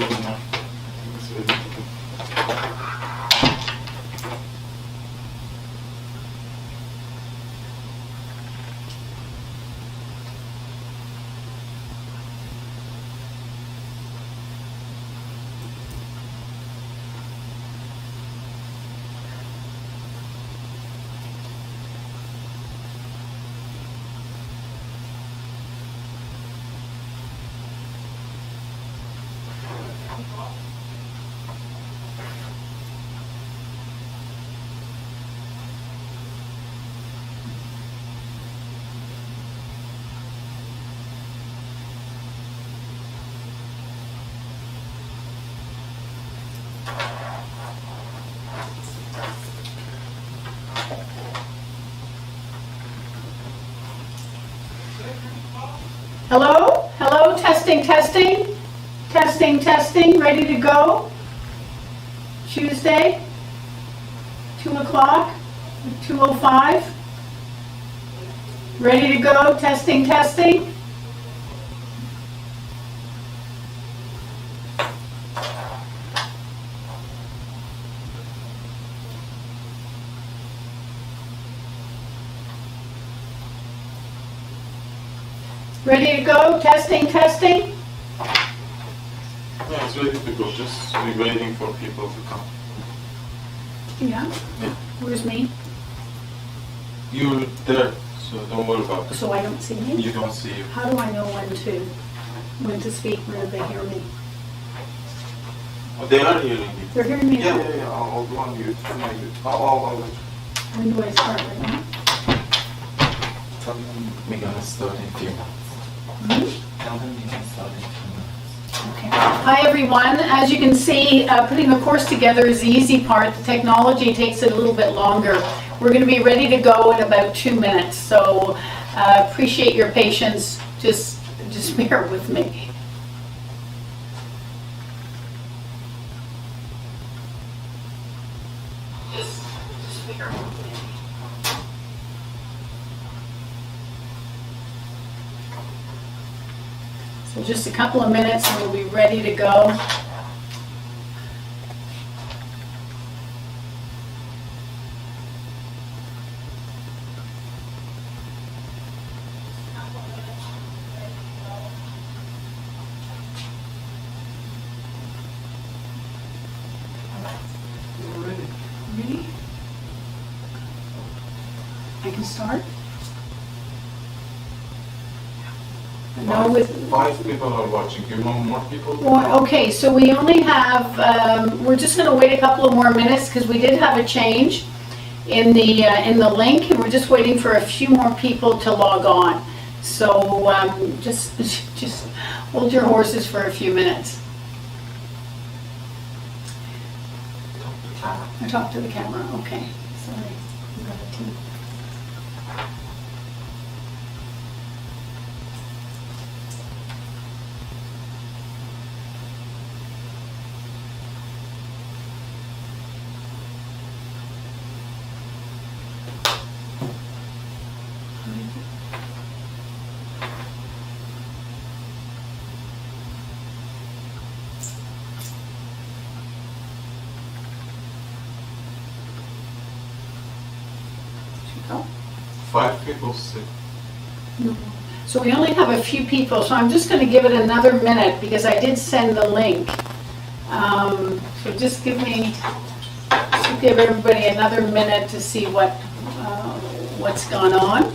good enough. It's ready to go. Hello? Hello? Testing, testing. Testing, testing. Ready to go? Tuesday, 2 o'clock, 2:05. Ready to go? Testing, testing. Ready to go? Testing, testing. Yeah, it's ready to go. Just we're waiting for people to come. Yeah. Yeah. Where's me? You're there, so don't worry about it. So I don't see me? You don't see you. How do I know when to speak, where they hear me? Oh, they are hearing you. They're hearing me Yeah, now. yeah, yeah. I'll do on you. I'll When do I start right now? tell them we're gonna start in a few minutes. Tell them we can start in a few minutes. Okay. Hi, everyone. As you can see, putting a course together is the easy part. The technology takes it a little bit longer. We're going to be ready to go in about 2 minutes, so appreciate your patience. Just bear with me. Just bear with me. So just a couple of minutes and we'll be ready to go. Ready? I can start? No, with, 5 people are watching. You want more people? well, okay, so we only have, we're just gonna wait a couple of more minutes because we did have a change in the link and we're just waiting for a few more people to log on. So just hold your horses for a few minutes. I talked to the camera, okay, sorry. I've got a team. Oh. 5 people sit. So we only have a few people, so I'm just going to give it another minute because I did send the link. So just give everybody another minute to see what's gone on.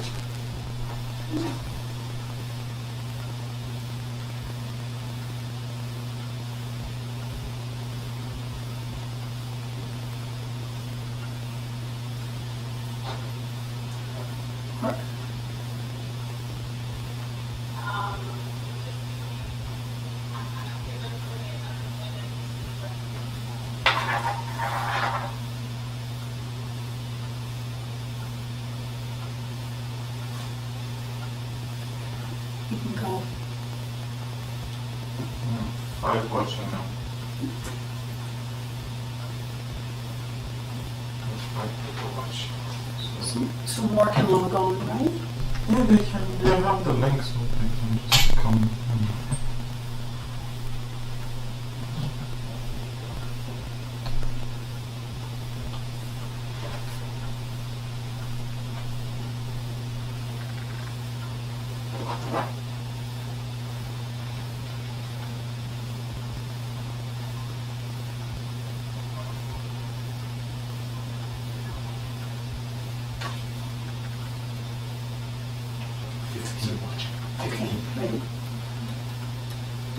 You can go. 5 watching now. 5 people watching. So more can log on, right? Yeah, they have the link so they can just come and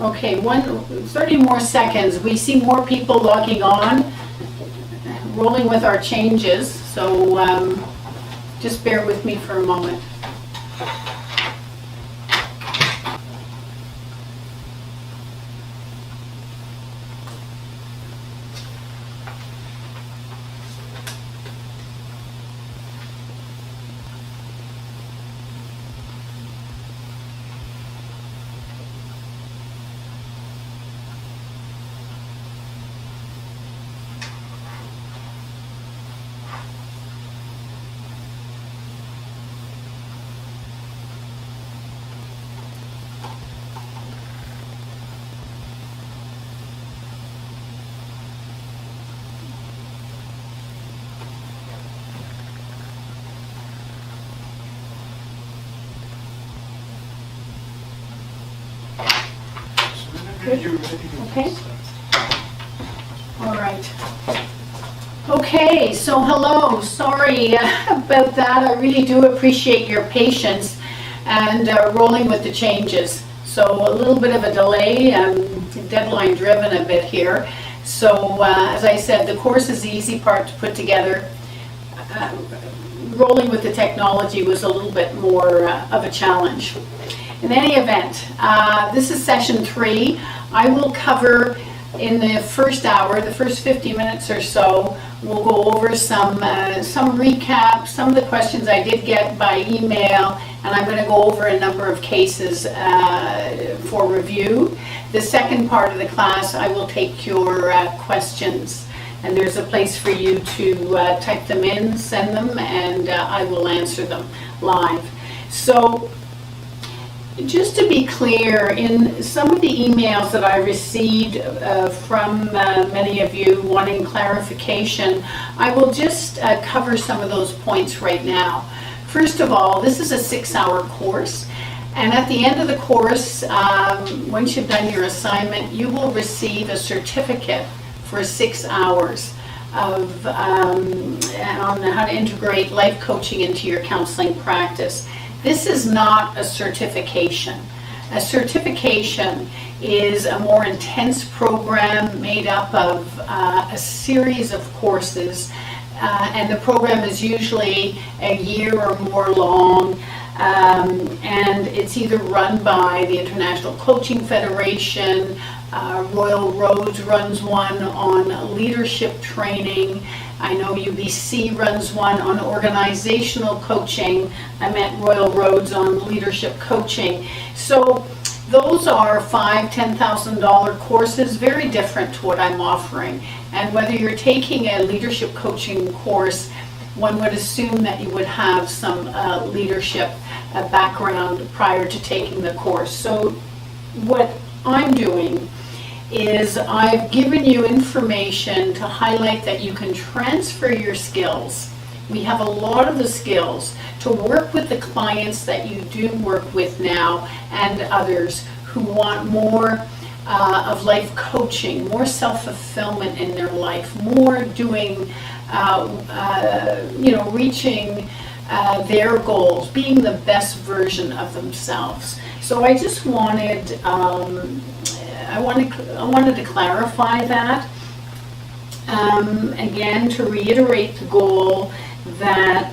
Okay, 30 more seconds. We see more people logging on, rolling with our changes, so just bear with me for a moment. Okay. All right. Okay, so hello. Sorry about that. I really do appreciate your patience and rolling with the changes. So a little bit of a delay, deadline driven a bit here. So as I said, the course is the easy part to put together. Rolling with the technology was a little bit more of a challenge. In any event, this is session 3. I will cover in the first hour, the first 50 minutes or so, we'll go over some recap, some of the questions I did get by email, and I'm going to go over a number of cases for review. The second part of the class, I will take your questions, and there's a place for you to type them in, send them, and I will answer them live. So, just to be clear, in some of the emails that I received from many of you wanting clarification, I will just cover some of those points right now. First of all, this is a 6-hour course, and at the end of the course, once you've done your assignment, you will receive a certificate for 6 hours of on how to integrate life coaching into your counseling practice. This is not a certification. A certification is a more intense program made up of a series of courses, and the program is usually a year or more long, and it's either run by the International Coaching Federation, Royal Roads runs one on leadership training. I know UBC runs one on organizational coaching. I meant Royal Roads on leadership coaching. So those are $5,000, $10,000 courses, very different to what I'm offering. And whether you're taking a leadership coaching course, one would assume that you would have some leadership background prior to taking the course. So what I'm doing is I've given you information to highlight that you can transfer your skills. We have a lot of the skills to work with the clients that you do work with now and others who want more of life coaching, more self-fulfillment in their life, more doing, reaching their goals, being the best version of themselves. So I just wanted I wanted to clarify that. Again, to reiterate the goal that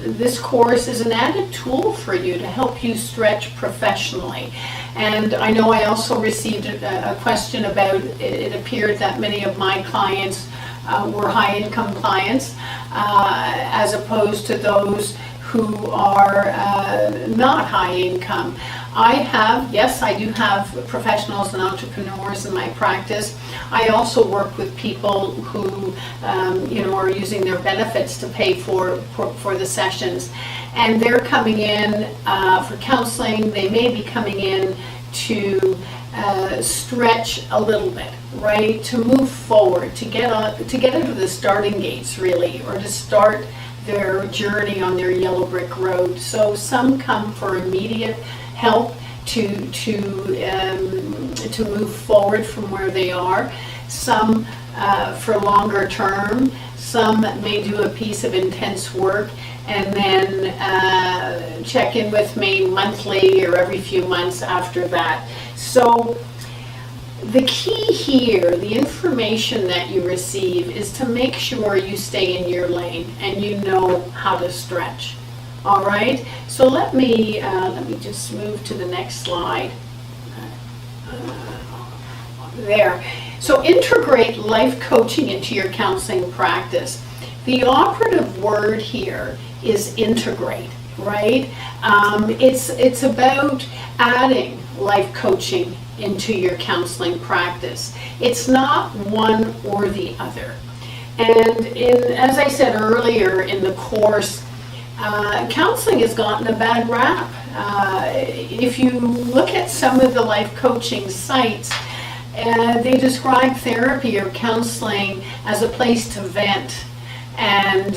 this course is an added tool for you to help you stretch professionally. And I know I also received a question about, it appeared that many of my clients were high-income clients, as opposed to those who are not high income. I do have professionals and entrepreneurs in my practice. I also work with people who, are using their benefits to pay for the sessions. And they're coming in for counseling. They may be coming in to stretch a little bit, right? To move forward, to get into the starting gates, really, or to start their journey on their yellow brick road. So some come for immediate help to move forward from where they are. Some for longer term. Some may do a piece of intense work and then check in with me monthly or every few months after that. So the key here, the information that you receive, is to make sure you stay in your lane and you know how to stretch. All right, so let me just move to the next slide. There. So integrate life coaching into your counseling practice. The operative word here is integrate, right? It's about adding life coaching into your counseling practice. It's not one or the other. And as I said earlier in the course, counseling has gotten a bad rap. If you look at some of the life coaching sites, they describe therapy or counseling as a place to vent. And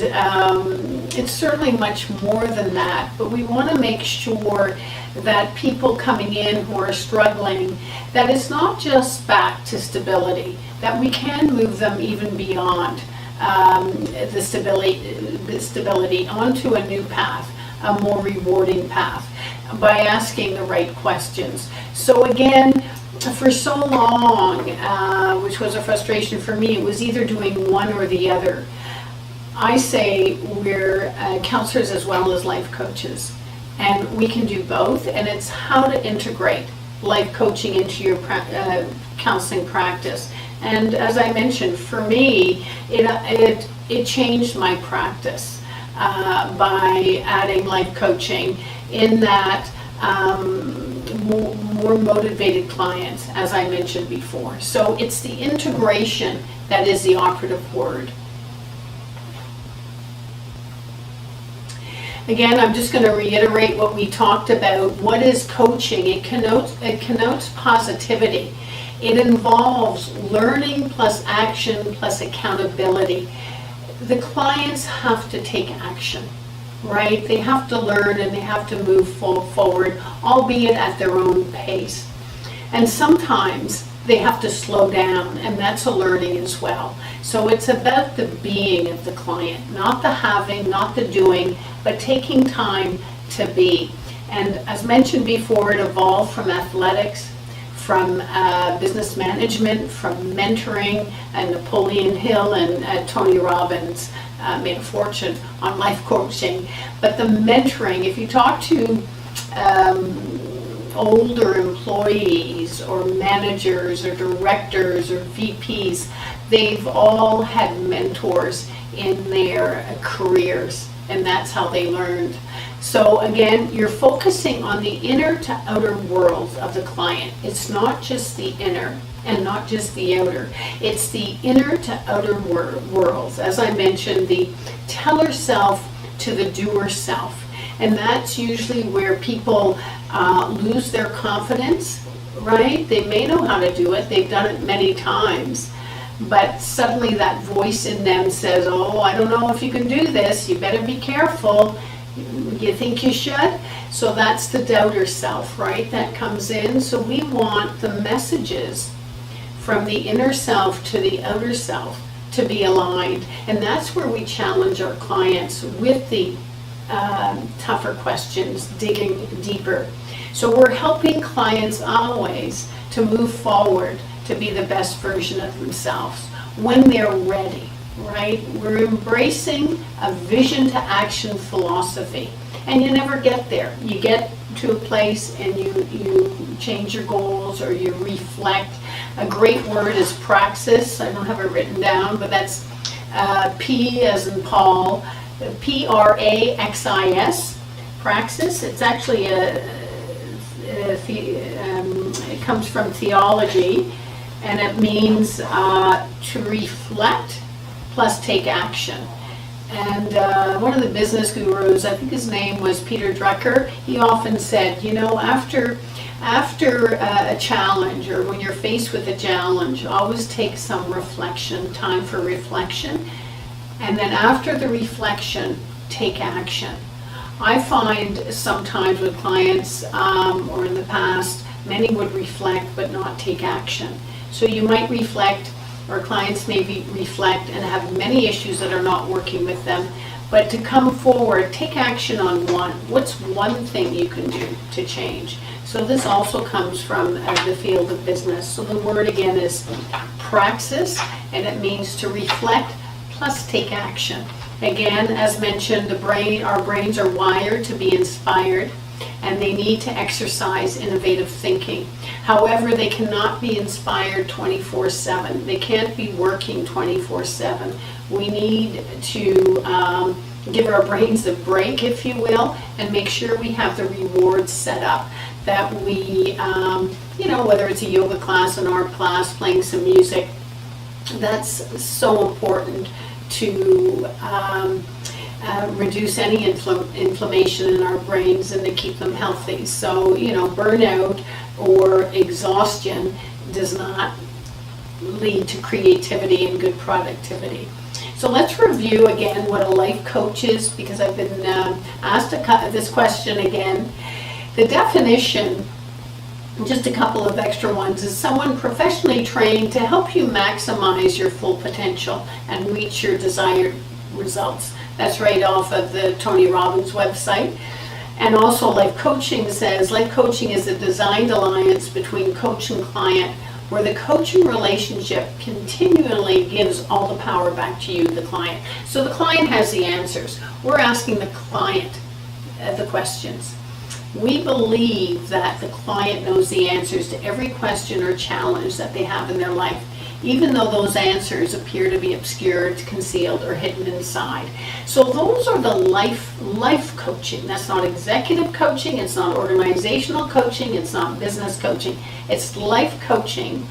it's certainly much more than that, but we want to make sure that people coming in who are struggling, that it's not just back to stability, that we can move them even beyond the stability onto a new path, a more rewarding path, by asking the right questions. So again, for so long, which was a frustration for me, it was either doing one or the other. I say we're counselors as well as life coaches, and we can do both, and it's how to integrate life coaching into your counseling practice. And as I mentioned, for me, it changed my practice by adding life coaching, in that more motivated clients, as I mentioned before. So it's the integration that is the operative word. Again, I'm just going to reiterate what we talked about. What is coaching? It connotes positivity. It involves learning plus action plus accountability. The clients have to take action, right? They have to learn and they have to move forward, albeit at their own pace. And sometimes they have to slow down, and that's a learning as well. So it's about the being of the client, not the having, not the doing, but taking time to be. And as mentioned before, it evolved from athletics, from business management, from mentoring, and Napoleon Hill and Tony Robbins made a fortune on life coaching. But the mentoring, if you talk to older employees or managers or directors or VPs, they've all had mentors in their careers, and that's how they learned. So again, you're focusing on the inner to outer worlds of the client. It's not just the inner and not just the outer. It's the inner to outer worlds. As I mentioned, the teller self to the doer self. And that's usually where people lose their confidence, right? They may know how to do it. They've done it many times. But suddenly that voice in them says, oh, I don't know if you can do this. You better be careful. You think you should? So that's the doubter self, right? That comes in. So we want the messages from the inner self to the outer self to be aligned. And that's where we challenge our clients with the tougher questions, digging deeper. So we're helping clients always to move forward to be the best version of themselves when they're ready, right? We're embracing a vision to action philosophy, and you never get there. You get to a place and you change your goals or you reflect. A great word is praxis. I don't have it written down, but that's P as in Paul, Praxis, praxis. It's actually it comes from theology, and it means to reflect plus take action. And one of the business gurus, I think his name was Peter Drucker, he often said, you know, after a challenge, or when you're faced with a challenge, always take some reflection, time for reflection. And then after the reflection, take action. I find sometimes with clients, or in the past, many would reflect but not take action. So you might reflect, or clients maybe reflect and have many issues that are not working with them, but to come forward, take action on one. What's one thing you can do to change? So this also comes from the field of business. So the word again is praxis, and it means to reflect plus take action. Again, as mentioned, our brains are wired to be inspired, and they need to exercise innovative thinking. However, they cannot be inspired 24/7. They can't be working 24/7. We need to give our brains a break, if you will, and make sure we have the rewards set up, that we, whether it's a yoga class, an art class, playing some music, that's so important to reduce any inflammation in our brains and to keep them healthy. So, burnout or exhaustion does not lead to creativity and good productivity. So let's review again what a life coach is, because I've been asked this question again. The definition, just a couple of extra ones, is someone professionally trained to help you maximize your full potential and reach your desired results. That's right off of the Tony Robbins website. And also life coaching says, life coaching is a designed alliance between coach and client, where the coaching relationship continually gives all the power back to you, the client. So the client has the answers. We're asking the client the questions. We believe that the client knows the answers to every question or challenge that they have in their life, even though those answers appear to be obscured, concealed, or hidden inside. So those are the life coaching. That's not executive coaching, it's not organizational coaching, it's not business coaching, it's life coaching.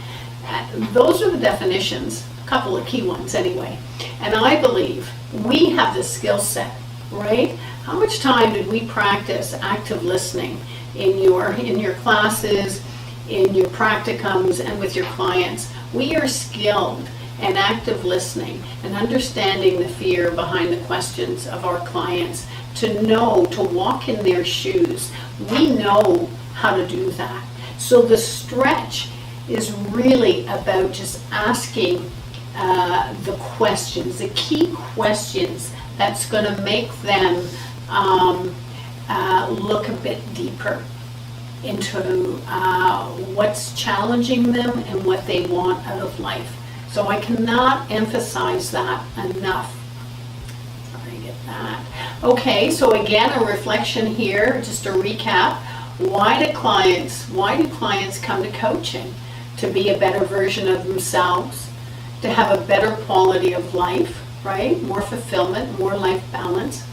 Those are the definitions, a couple of key ones anyway. And I believe we have the skill set, right? How much time did we practice active listening in your classes, in your practicums, and with your clients? We are skilled in active listening and understanding the fear behind the questions of our clients, to walk in their shoes. We know how to do that. So the stretch is really about just asking the questions, the key questions that's going to make them look a bit deeper into what's challenging them and what they want out of life. So I cannot emphasize that enough. Sorry, get that. Okay, so again, a reflection here, just a recap. Why do clients come to coaching? To be a better version of themselves, to have a better quality of life, right? More fulfillment, more life balance,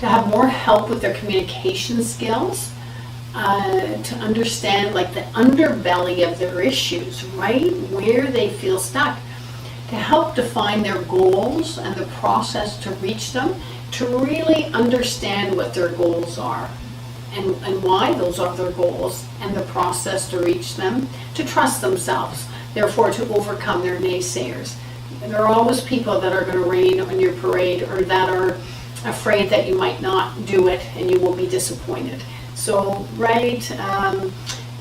to have more help with their communication skills, to understand like the underbelly of their issues, right? Where they feel stuck, to help define their goals and the process to reach them, to really understand what their goals are and why those are their goals and the process to reach them, to trust themselves, therefore to overcome their naysayers. There are always people that are going to rain on your parade, or that are afraid that you might not do it and you will be disappointed. So, right,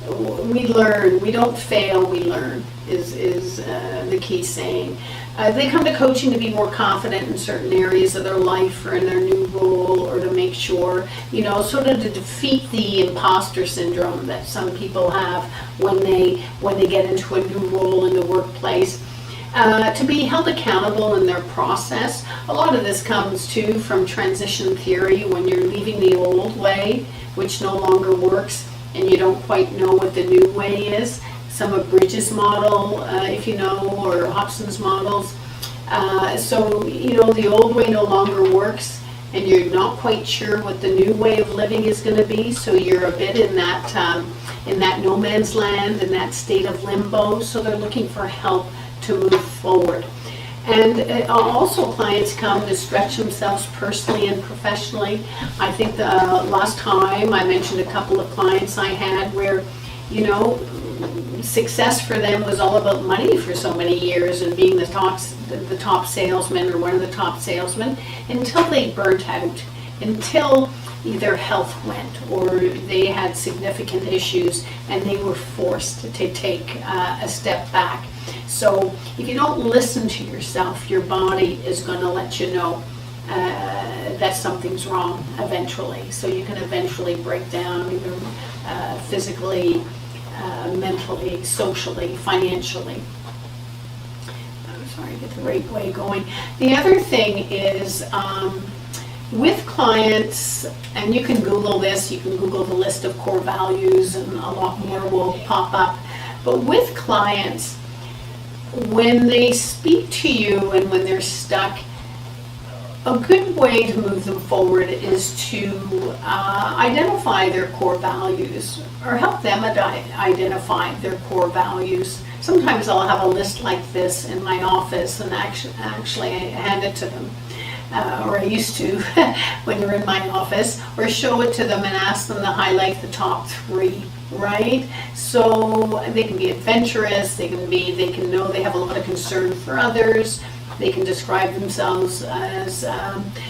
we learn. We don't fail, we learn, is the key saying. They come to coaching to be more confident in certain areas of their life or in their new role, or to make sure, sort of to defeat the imposter syndrome that some people have when they get into a new role in the workplace. To be held accountable in their process. A lot of this comes too from transition theory, when you're leaving the old way, which no longer works, and you don't quite know what the new way is. Some of Bridges' model, if you know, or Hobson's models. So, the old way no longer works, and you're not quite sure what the new way of living is going to be, so you're a bit in that no man's land, in that state of limbo, so they're looking for help to move forward. And also clients come to stretch themselves personally and professionally. I think the last time I mentioned a couple of clients I had where, success for them was all about money for so many years and being the top salesman or one of the top salesmen, until they burnt out until either health went or they had significant issues and they were forced to take a step back. So if you don't listen to yourself, your body is going to let you know that something's wrong eventually. So you can eventually break down either physically, mentally, socially, financially. I'm sorry, get the right way going. The other thing is with clients, and you can Google this, you can Google the list of core values and a lot more will pop up. But with clients, when they speak to you and when they're stuck, a good way to move them forward is to identify their core values or help them identify their core values. Sometimes I'll have a list like this in my office and actually I hand it to them. Or I used to when you're in my office, or show it to them and ask them to highlight the top 3, right? So they can be adventurous, they can know they have a lot of concern for others, they can describe themselves as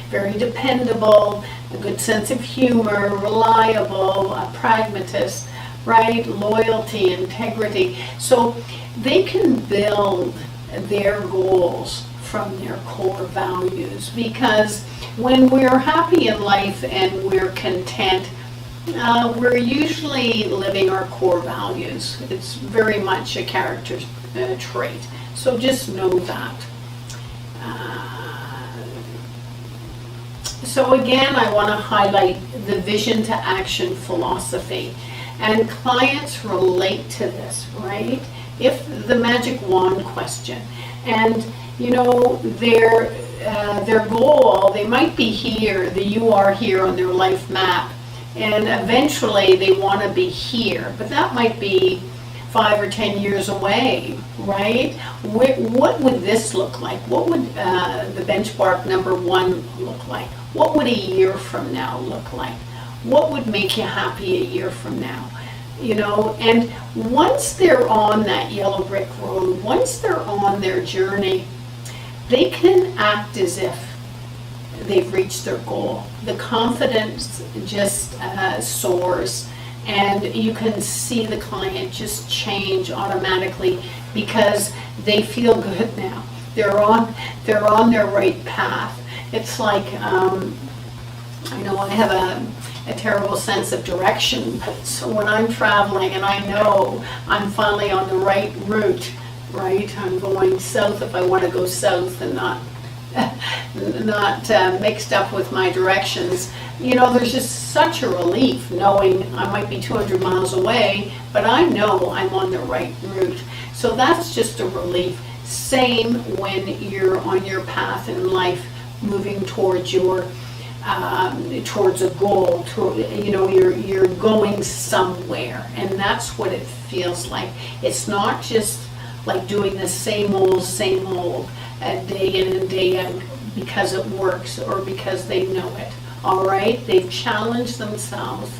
very dependable, a good sense of humor, reliable, a pragmatist, right? Loyalty, integrity. So they can build their goals from their core values, because when we're happy in life and we're content, we're usually living our core values. It's very much a character trait. So just know that. So again, I want to highlight the vision to action philosophy. And clients relate to this, right? If the magic wand question. And you know, their goal, they might be here, you are here on their life map, and eventually they want to be here, but that might be 5 or 10 years away, right? What would this look like? What would the benchmark number 1 look like? What would a year from now look like? What would make you happy a year from now? You know, and once they're on that yellow brick road, once they're on their journey, they can act as if they've reached their goal. The confidence just soars, and you can see the client just change automatically because they feel good now. They're on their right path. It's like I know I have a terrible sense of direction, so when I'm traveling and I know I'm finally on the right route, right? I'm going south if I want to go south and not mixed up with my directions. You know, there's just such a relief knowing I might be 200 miles away, but I know I'm on the right route. So that's just a relief. Same when you're on your path in life, moving towards your towards a goal. You know, you're going somewhere, and that's what it feels like. It's not just like doing the same old day in and day out because it works or because they know it. All right, they've challenged themselves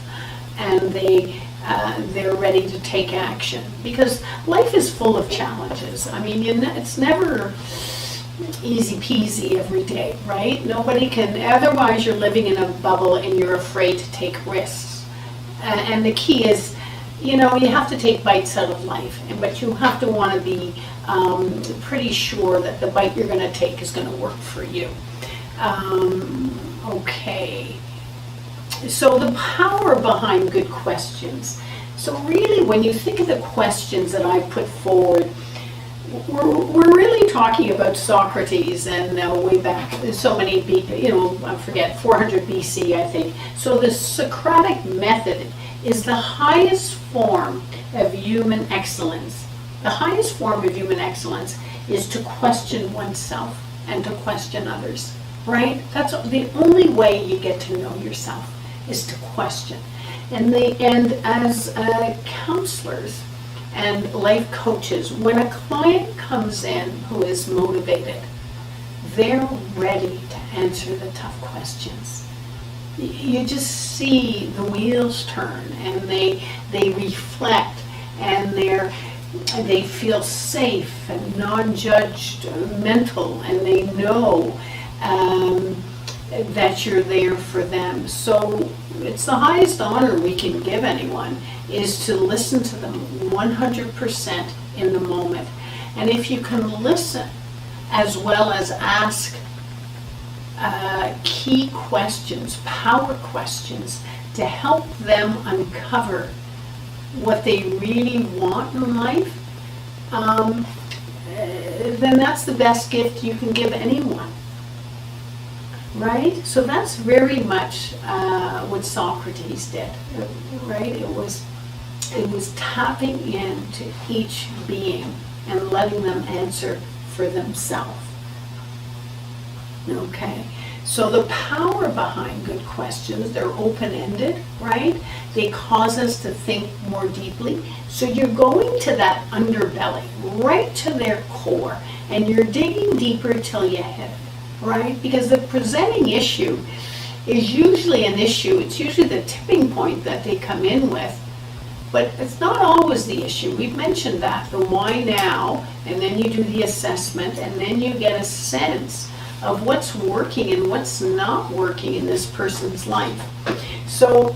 and they're ready to take action, because life is full of challenges. I mean, it's never easy peasy every day, right? Nobody can, otherwise you're living in a bubble and you're afraid to take risks. And the key is, you know, you have to take bites out of life, but you have to want to be pretty sure that the bite you're going to take is going to work for you. Okay. So the power behind good questions. So really, when you think of the questions that I put forward, we're really talking about Socrates and way back, so many, I forget, 400 BC, I think. So the Socratic method is the highest form of human excellence. The highest form of human excellence is to question oneself and to question others, right? That's the only way you get to know yourself, is to question. And as counselors and life coaches, when a client comes in who is motivated, they're ready to answer the tough questions. You just see the wheels turn, and they reflect, and they feel safe and non-judgmental, and they know that you're there for them. So it's the highest honor we can give anyone, is to listen to them 100% in the moment. And if you can listen as well as ask key questions, power questions, to help them uncover what they really want in life, then that's the best gift you can give anyone. Right? So that's very much what Socrates did, right? It was tapping into each being and letting them answer for themselves. Okay, so the power behind good questions, they're open-ended, right? They cause us to think more deeply. So you're going to that underbelly, right to their core, and you're digging deeper till you hit it, right? Because the presenting issue is usually an issue. It's usually the tipping point that they come in with, but it's not always the issue. We've mentioned that, the why now, and then you do the assessment, and then you get a sense of what's working and what's not working in this person's life. So,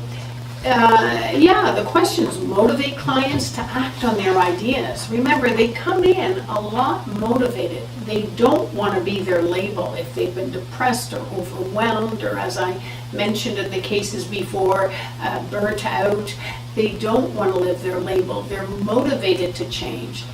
the questions motivate clients to act on their ideas. Remember, they come in a lot motivated. They don't want to be their label if they've been depressed or overwhelmed, or, as I mentioned in the cases before, burnt out. They don't want to live their label. They're motivated to change.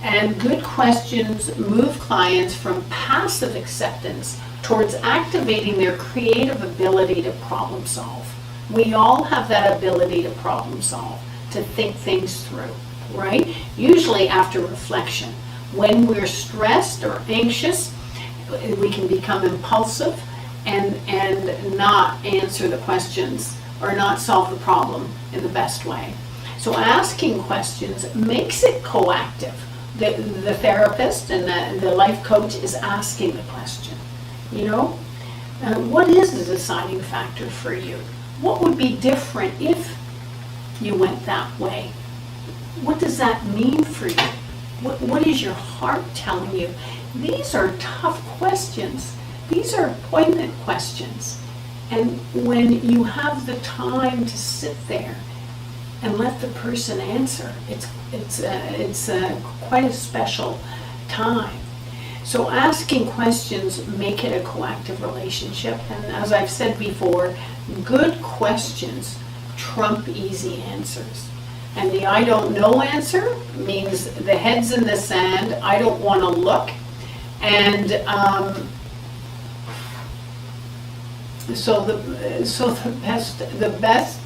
And good questions move clients from passive acceptance towards activating their creative ability to problem solve. We all have that ability to problem solve, to think things through, right? Usually after reflection. When we're stressed or anxious, we can become impulsive and not answer the questions or not solve the problem in the best way. So asking questions makes it coactive. The therapist and the life coach is asking the question, what is the deciding factor for you? What would be different if you went that way? What does that mean for you? What is your heart telling you? These are tough questions. These are poignant questions. And when you have the time to sit there and let the person answer, it's quite a special time. So asking questions make it a coactive relationship, and as I've said before, good questions trump easy answers. And the I don't know answer means the head's in the sand, I don't want to look, and so the best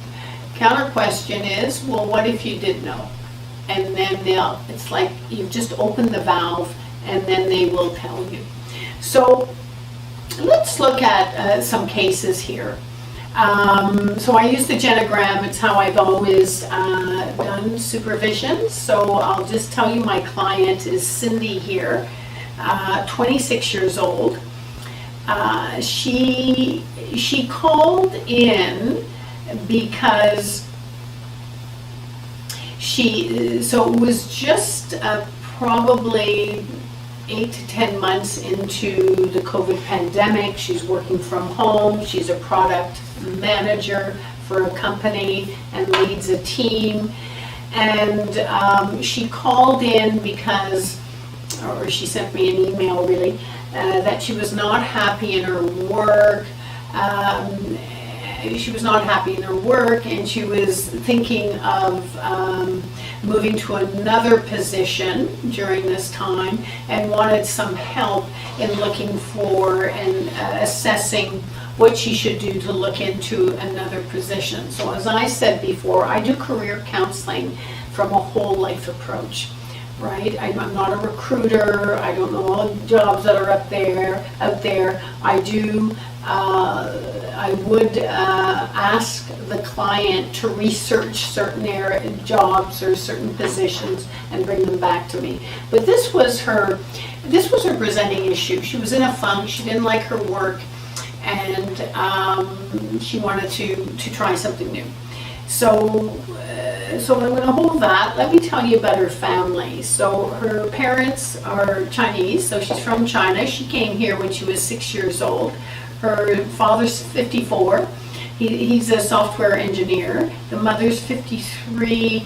counter question is, well, what if you did know? And then it's like you've just opened the valve, and then they will tell you. So let's look at some cases here. So I use the genogram. It's how I've always done supervision. So I'll just tell you, my client is Cindy here, 26 years old. She called in because it was just probably 8 to 10 months into the COVID pandemic. She's working from home. She's a product manager for a company and leads a team. And she called in because, or she sent me an email really, that she was not happy in her work. She was not happy in her work, and she was thinking of moving to another position during this time, and wanted some help in looking for and assessing what she should do to look into another position. So as I said before, I do career counseling from a whole life approach. Right? I'm not a recruiter. I don't know all the jobs that are out there. I would ask the client to research certain jobs or certain positions and bring them back to me. But this was her presenting issue. She was in a funk. She didn't like her work, and she wanted to try something new. So I'm going to hold that. Let me tell you about her family. So her parents are Chinese, so she's from China. She came here when she was 6 years old. Her father's 54. He's a software engineer. The mother's 53.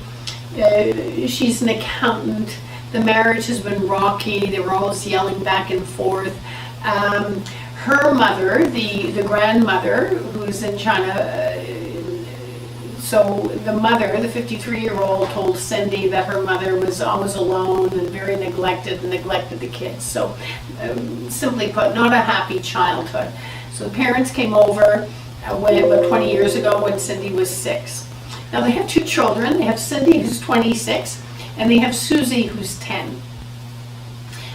She's an accountant. The marriage has been rocky. They were always yelling back and forth. Her mother, the grandmother, who's in China, so the mother, the 53-year-old, told Cindy that her mother was always alone and very neglected and neglected the kids. So simply put, not a happy childhood. So the parents came over about 20 years ago when Cindy was 6. Now they have 2 children. They have Cindy, who's 26, and they have Susie, who's 10.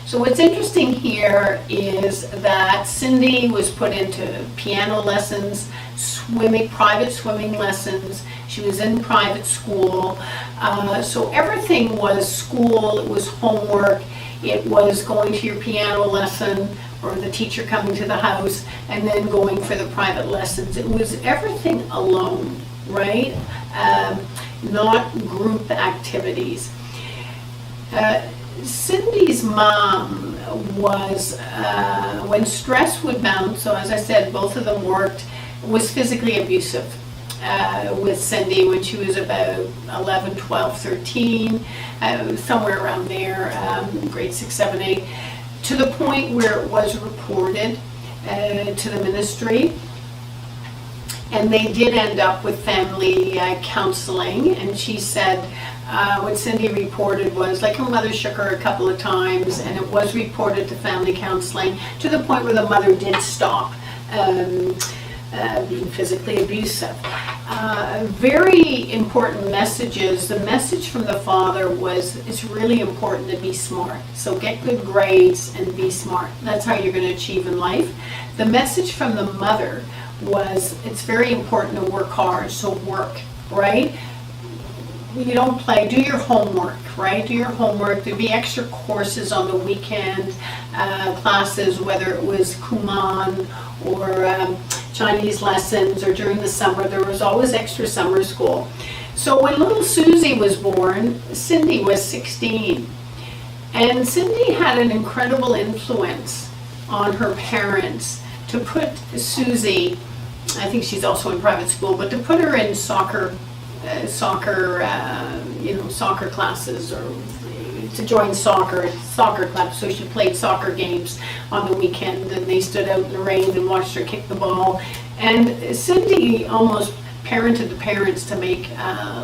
So what's interesting here is that Cindy was put into piano lessons, private swimming lessons. She was in private school. So everything was school, it was homework, it was going to your piano lesson or the teacher coming to the house and then going for the private lessons. It was everything alone, right? Not group activities. Cindy's mom was, when stress would mount, so as I said, both of them worked, was physically abusive with Cindy when she was about 11, 12, 13, somewhere around there, grade 6, 7, 8, to the point where it was reported to the ministry. And they did end up with family counseling, and she said what Cindy reported was like her mother shook her a couple of times, and it was reported to family counseling to the point where the mother did stop being physically abusive. Very important messages. The message from the father was it's really important to be smart. So get good grades and be smart. That's how you're going to achieve in life. The message from the mother was it's very important to work hard, so work, right? You don't play, do your homework, right? Do your homework. There'd be extra courses on the weekend, classes, whether it was Kumon or Chinese lessons, or during the summer, there was always extra summer school. So when little Susie was born, Cindy was 16. And Cindy had an incredible influence on her parents to put Susie, I think she's also in private school, but to put her in soccer classes, or to join soccer clubs. So she played soccer games on the weekend, and they stood out in the rain and watched her kick the ball. And Cindy almost parented the parents to make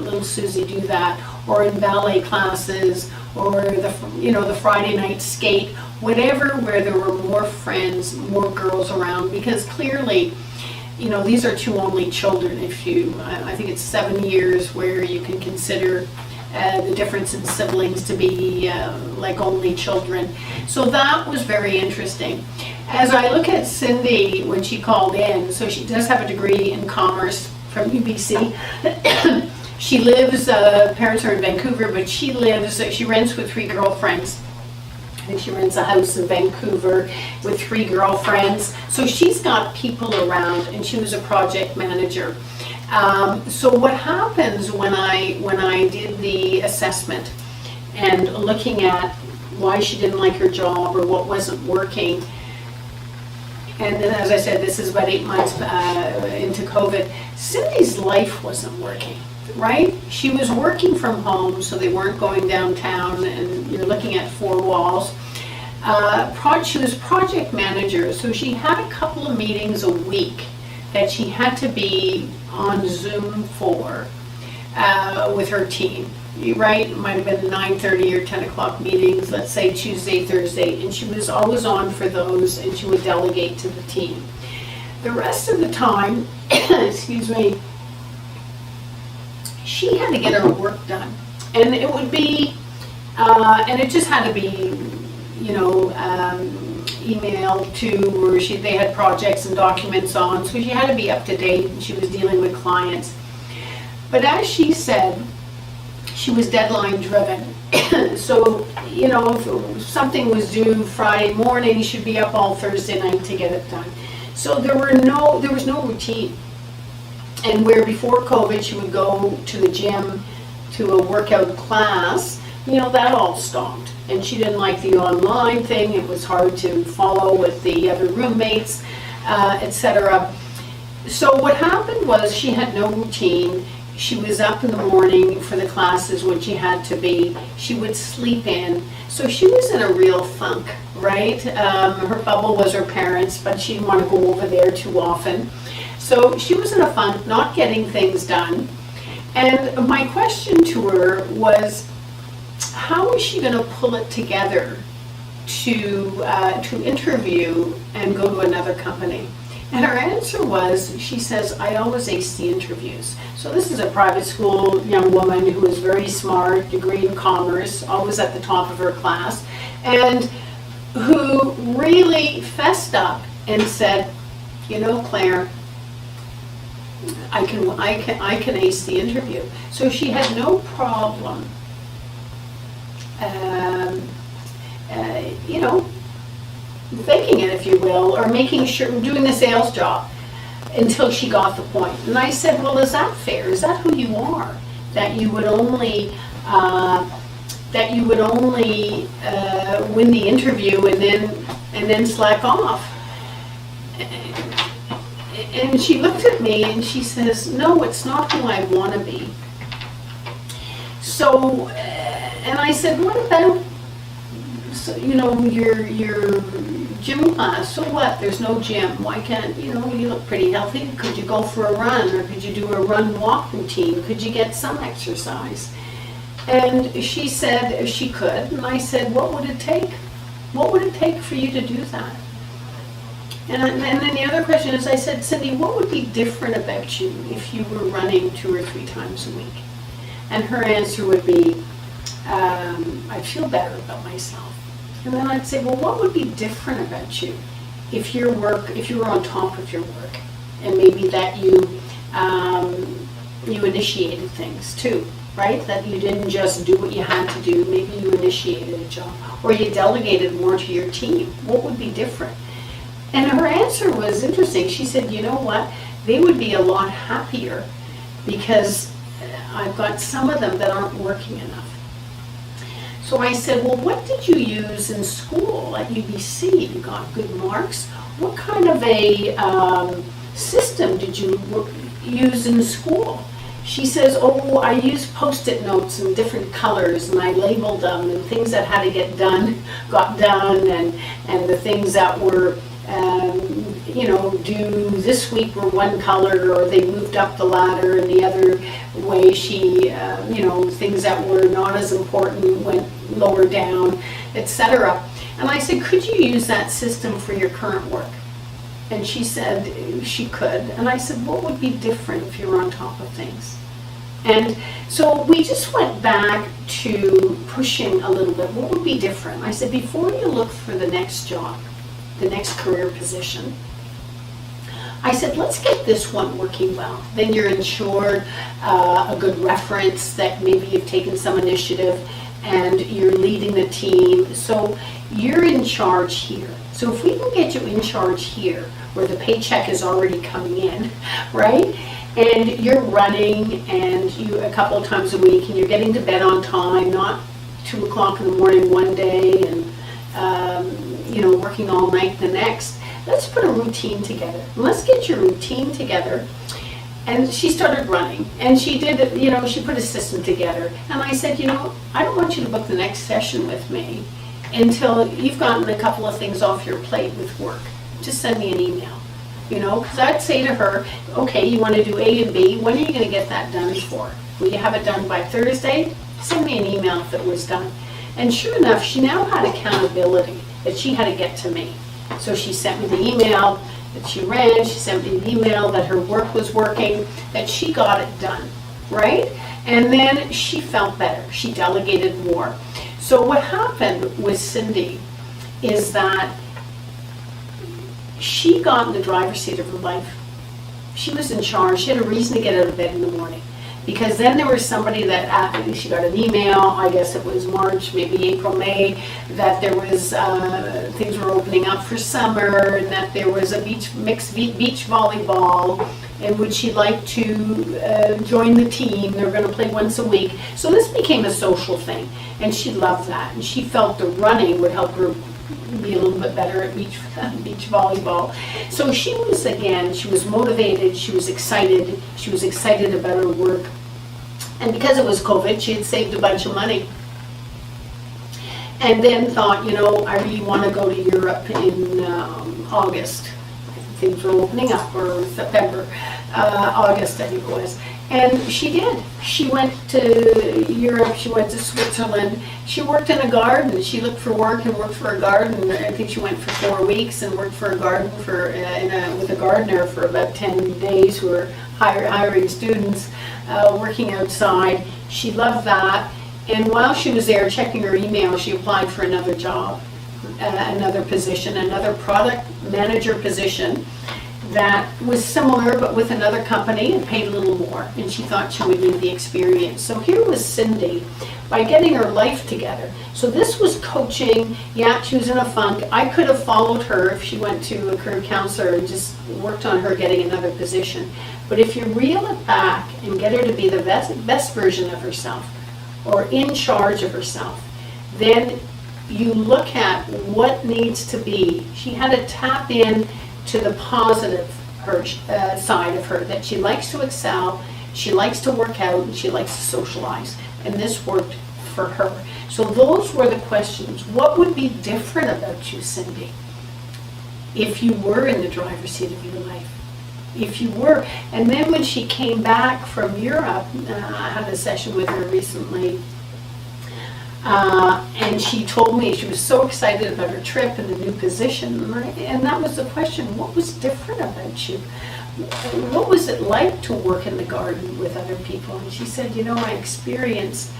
little Susie do that, or in ballet classes, or the Friday night skate, whatever, where there were more friends, more girls around, because clearly, these are 2 only children. I think it's 7 years where you can consider the difference in siblings to be like only children. So that was very interesting. As I look at Cindy when she called in, so she does have a degree in commerce from UBC. She lives, parents are in Vancouver, but she rents with 3 girlfriends. I think she rents a house in Vancouver with 3 girlfriends. So she's got people around, and she was a project manager. So what happens when I did the assessment and looking at why she didn't like her job or what wasn't working, and then, as I said, this is about 8 months into COVID, Cindy's life wasn't working, right? She was working from home, so they weren't going downtown, and you're looking at 4 walls. She was project manager, so she had a couple of meetings a week that she had to be on Zoom for with her team, right? It might have been 9:30 or 10 o'clock meetings, let's say Tuesday, Thursday, and she was always on for those, and she would delegate to the team. The rest of the time, excuse me, she had to get her work done, and it would be, and it just had to be, email to, or they had projects and documents on, so she had to be up to date, and she was dealing with clients. But as she said, she was deadline driven. So, if something was due Friday morning, she'd be up all Thursday night to get it done. So there was no routine. And where before COVID she would go to the gym to a workout class, that all stopped. And she didn't like the online thing. It was hard to follow with the other roommates. etc. So what happened was she had no routine. She was up in the morning for the classes when she had to be. She would sleep in. So she was in a real funk, right? Her bubble was her parents, but she didn't want to go over there too often. So she was in a funk, not getting things done. And my question to her was, how is she going to pull it together to interview and go to another company? And her answer was, she says, I always ace the interviews. So this is a private school young woman who is very smart, degree in commerce, always at the top of her class, and who really fessed up and said, you know, Claire, I can ace the interview. So she had no problem, you know, faking it, if you will, or making sure, doing the sales job until she got the point. And I said, well, is that fair? Is that who you are? That you would only win the interview and then slack off? And she looked at me and she says, no, it's not who I want to be. So, and I said, what about, you know, your gym class? So what? There's no gym. Why can't, you know, you look pretty healthy. Could you go for a run, or could you do a run-walk routine? Could you get some exercise? And she said she could. And I said, what would it take? What would it take for you to do that? And then the other question is, I said, Cindy, what would be different about you if you were running 2 or 3 times a week? And her answer would be, I'd feel better about myself. And then I'd say, well, what would be different about you if you were on top of your work, and maybe that you initiated things too, right? That you didn't just do what you had to do. Maybe you initiated a job, or you delegated more to your team. What would be different? And her answer was interesting. She said, you know what? They would be a lot happier because I've got some of them that aren't working enough. So I said, well, what did you use in school at UBC? You got good marks. What kind of a system did you use in school? She says, oh, I used Post-it notes in different colors, and I labeled them, and things that had to get done got done, and the things that were you know, due this week were one color, or they moved up the ladder, and the other way she, you know, things that were not as important went lower down, etc. And I said, could you use that system for your current work? And she said she could. And I said, what would be different if you were on top of things? And so we just went back to pushing a little bit. What would be different? I said, before you look for the next job, the next career position, I said, let's get this one working well. Then you're ensured a good reference that maybe you've taken some initiative and you're leading the team. So you're in charge here. So if we can get you in charge here, where the paycheck is already coming in, right? And you're running and you a couple of times a week, and you're getting to bed on time, not 2 o'clock in the morning one day and you know, working all night the next. Let's put a routine together. Let's get your routine together. And she started running, and she did, you know, she put a system together. And I said, you know, I don't want you to book the next session with me until you've gotten a couple of things off your plate with work. Just send me an email, you know, because I'd say to her, okay, you want to do A and B, when are you going to get that done for? Will you have it done by Thursday? Send me an email if it was done. And sure enough, she now had accountability that she had to get to me. So she sent me the email that she ran, she sent me an email that her work was working, that she got it done, right? And then she felt better, she delegated more. So what happened with Cindy is that she got in the driver's seat of her life. She was in charge, she had a reason to get out of bed in the morning. Because then there was somebody that, she got an email, I guess it was March, maybe April, May, that there was, things were opening up for summer, and that there was a mixed beach volleyball, and would she like to join the team? They were going to play once a week. So this became a social thing, and she loved that. And she felt the running would help her be a little bit better at beach volleyball. So she was motivated, she was excited about her work. And because it was COVID, she had saved a bunch of money. And then thought, I really want to go to Europe in August. Things were opening up, or September, August I think it was. And she did. She went to Europe, she went to Switzerland. She worked in a garden. She looked for work and worked for a garden. I think she went for 4 weeks and worked for a garden with a gardener for about 10 days who were hiring students, working outside. She loved that. And while she was there checking her email, she applied for another job, another position, another product manager position that was similar but with another company and paid a little more, and she thought she would need the experience. So here was Cindy, by getting her life together. So this was coaching. Yeah, she was in a funk. I could have followed her if she went to a career counselor and just worked on her getting another position. But if you reel it back and get her to be the best version of herself, or in charge of herself, then you look at what needs to be. She had to tap in to the positive side of her, that she likes to excel, she likes to work out, and she likes to socialize. And this worked for her. So those were the questions. What would be different about you, Cindy, if you were in the driver's seat of your life? If you were. And then when she came back from Europe, I had a session with her recently, and she told me she was so excited about her trip and the new position. And that was the question: what was different about you? What was it like to work in the garden with other people? And she said, I experienced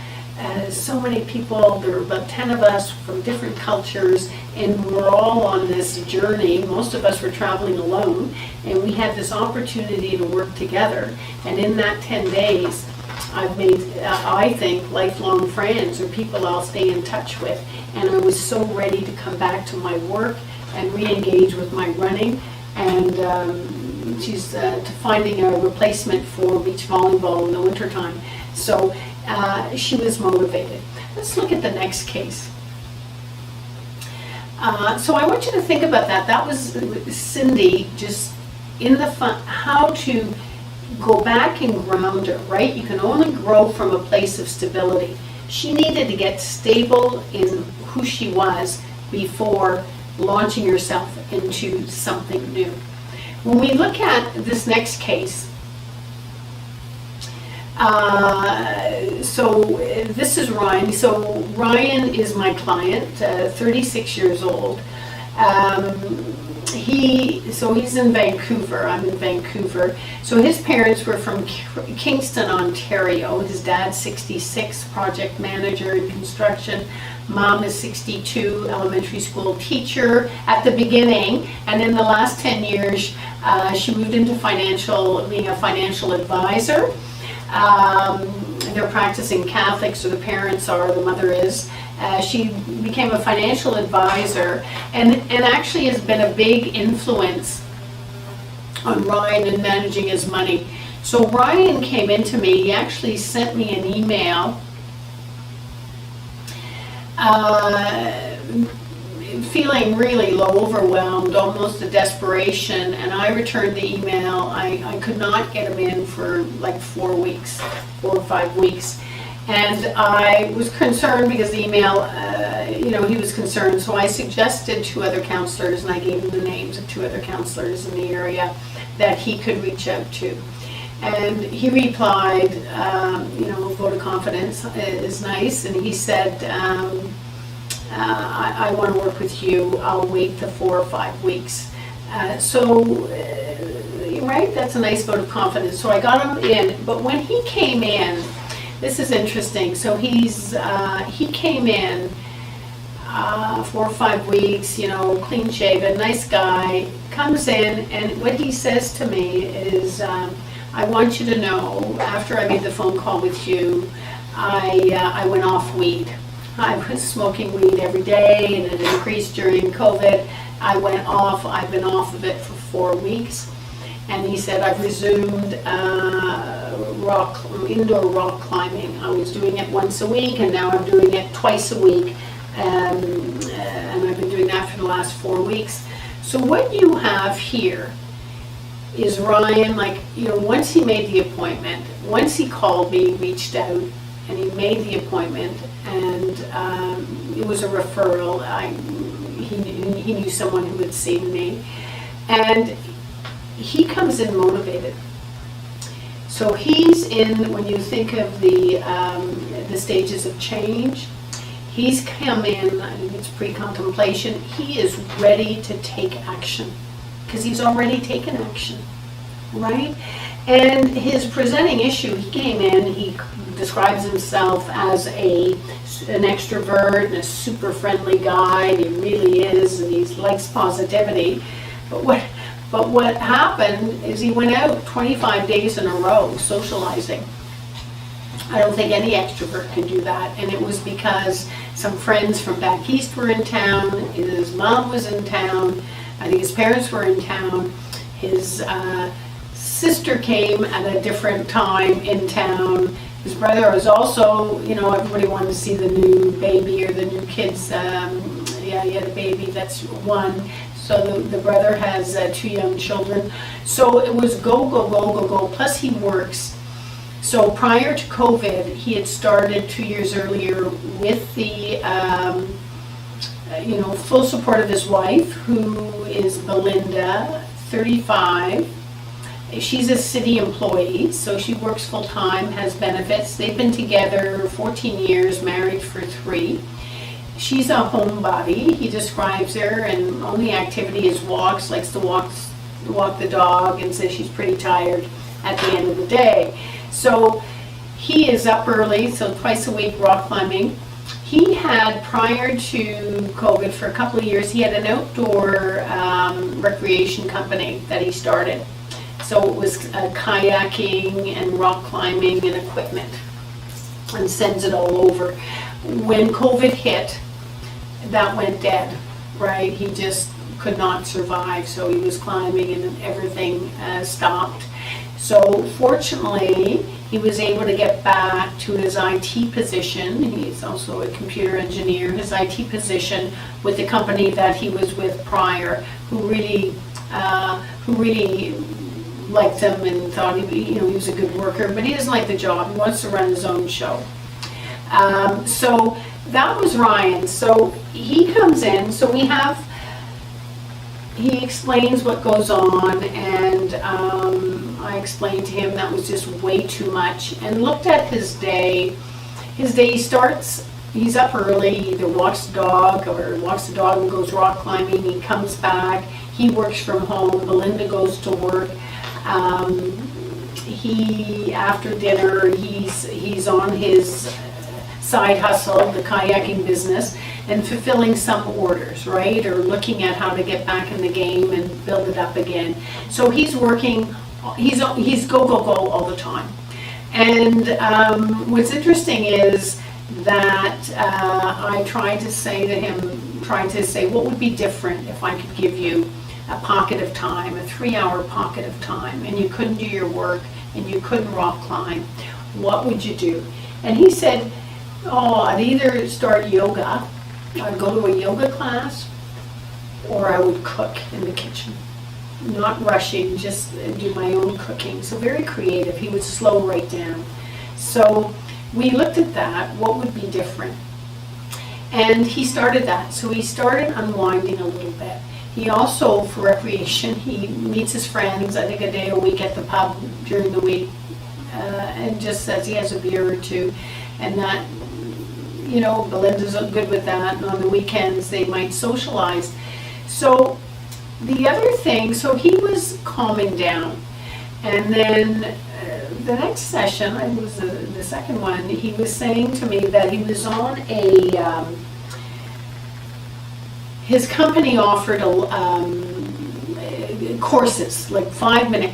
so many people. There were about 10 of us from different cultures, and we're all on this journey. Most of us were traveling alone, and we had this opportunity to work together. And in that 10 days, I've made, I think, lifelong friends, or people I'll stay in touch with. And I was so ready to come back to my work and re-engage with my running. And she's finding a replacement for beach volleyball in the wintertime. So she was motivated. Let's look at the next case. So I want you to think about that. That was Cindy, just in the fun, how to go back and ground her, right? You can only grow from a place of stability. She needed to get stable in who she was before launching herself into something new. When we look at this next case, so this is Ryan. So Ryan is my client, 36 years old. He's in Vancouver. I'm in Vancouver. So his parents were from Kingston, Ontario. His dad's 66, project manager in construction. Mom is 62, elementary school teacher at the beginning, and in the last 10 years, she moved into being a financial advisor. They're practicing Catholics, so the parents are, the mother is. She became a financial advisor and actually has been a big influence on Ryan in managing his money. So Ryan came into me, he actually sent me an email feeling really low, overwhelmed, almost a desperation, and I returned the email. I could not get him in for like 4 weeks, 4 or 5 weeks. And I was concerned because the email, he was concerned. So I suggested 2 other counselors, and I gave him the names of 2 other counselors in the area that he could reach out to. And he replied, vote of confidence is nice. And he said, I want to work with you. I'll wait the 4 or 5 weeks. Right, that's a nice vote of confidence. So I got him in. But when he came in, this is interesting. So he came in 4 or 5 weeks, clean shaven, nice guy, comes in, and what he says to me is, I want you to know, after I made the phone call with you, I went off weed. I was smoking weed every day, and it increased during COVID. I've been off of it for 4 weeks. And he said, I've resumed indoor rock climbing. I was doing it once a week, and now I'm doing it twice a week. and I've been doing that for the last 4 weeks. So what you have here is Ryan, like, once he made the appointment, once he called me, reached out, and he made the appointment, and it was a referral. He knew someone who had seen me, and he comes in motivated. So he's in, when you think of the stages of change, he's come in, I think it's pre-contemplation, he is ready to take action, because he's already taken action, right? And his presenting issue, he came in, he describes himself as an extrovert and a super friendly guy, and he really is, and he likes positivity. But what happened is he went out 25 days in a row socializing. I don't think any extrovert can do that, and it was because some friends from back east were in town, his mom was in town, I think his parents were in town, his sister came at a different time in town, his brother was also, everybody wanted to see the new baby or the new kids. He had a baby, that's one. So the brother has 2 young children. So it was go, go, go, go, go. Plus he works. So prior to COVID, he had started 2 years earlier with the, full support of his wife, who is Belinda, 35. She's a city employee, so she works full-time, has benefits. They've been together 14 years, married for 3. She's a homebody, he describes her, and only activity is walks, likes to walk the dog, and says she's pretty tired at the end of the day. So he is up early, so twice a week rock climbing. He had, prior to COVID, for a couple of years, he had an outdoor recreation company that he started. So it was kayaking and rock climbing and equipment, and sends it all over. When COVID hit, that went dead, right? He just could not survive, so he was climbing and everything stopped. So fortunately, he was able to get back to his IT position. He's also a computer engineer. His IT position with the company that he was with prior, who really liked him and thought he was a good worker, but he doesn't like the job. He wants to run his own show. So that was Ryan. So he comes in, so he explains what goes on, and I explained to him that was just way too much, and looked at his day. His day starts, he's up early, he either walks the dog and goes rock climbing, he comes back, he works from home, Belinda goes to work. After dinner, he's on his side hustle, the kayaking business, and fulfilling some orders, right? Or looking at how to get back in the game and build it up again. So he's working, he's go, go, go all the time. And what's interesting is that I tried to say, what would be different if I could give you a pocket of time, a 3-hour pocket of time, and you couldn't do your work and you couldn't rock climb, what would you do? And he said, I'd either start yoga, I'd go to a yoga class, or I would cook in the kitchen. Not rushing, just do my own cooking. So very creative, he would slow right down. So we looked at that, what would be different? And he started that, so he started unwinding a little bit. He also, for recreation, he meets his friends, I think a day a week at the pub during the week, and just says he has a beer or two, and that, Belinda's good with that, and on the weekends they might socialize. So the other thing, so he was calming down, and then the next session, it was the second one, he was saying to me that he was on his company offered courses, like 5-minute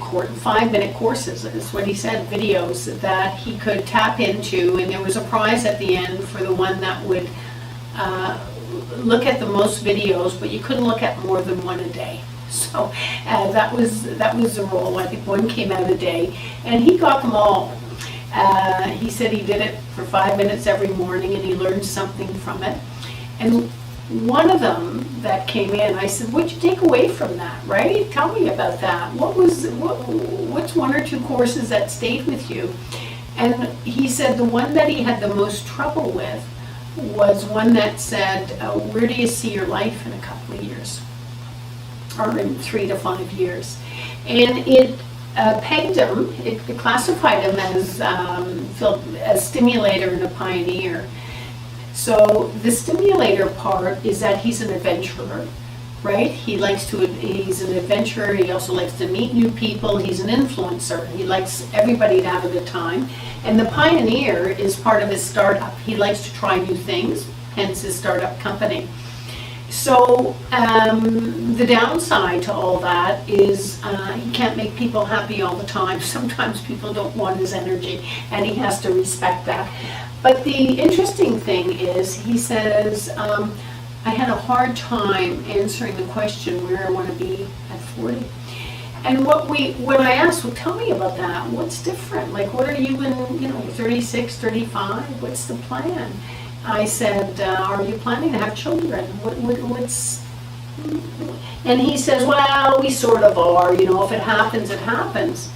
courses, is what he said, videos that he could tap into, and there was a prize at the end for the one that would look at the most videos, but you couldn't look at more than one a day. So that was the role. I think one came out a day, and he got them all. He said he did it for 5 minutes every morning, and he learned something from it. And one of them that came in, I said, what'd you take away from that, right? Tell me about that. What's one or two courses that stayed with you? And he said the one that he had the most trouble with was one that said, where do you see your life in a couple of years? Or in 3 to 5 years. And it pegged him, it classified him as a stimulator and a pioneer. So the stimulator part is that he's an adventurer, right? He's an adventurer, he also likes to meet new people, he's an influencer, he likes everybody to have a good time. And the pioneer is part of his startup. He likes to try new things, hence his startup company. So the downside to all that is he can't make people happy all the time. Sometimes people don't want his energy, and he has to respect that. But the interesting thing is, he says, I had a hard time answering the question where I want to be at 40. And when I asked, well, tell me about that. What's different? Like, what are you in, 36, 35? What's the plan? I said, are you planning to have children? What's... And he says, well, we sort of are. If it happens, it happens.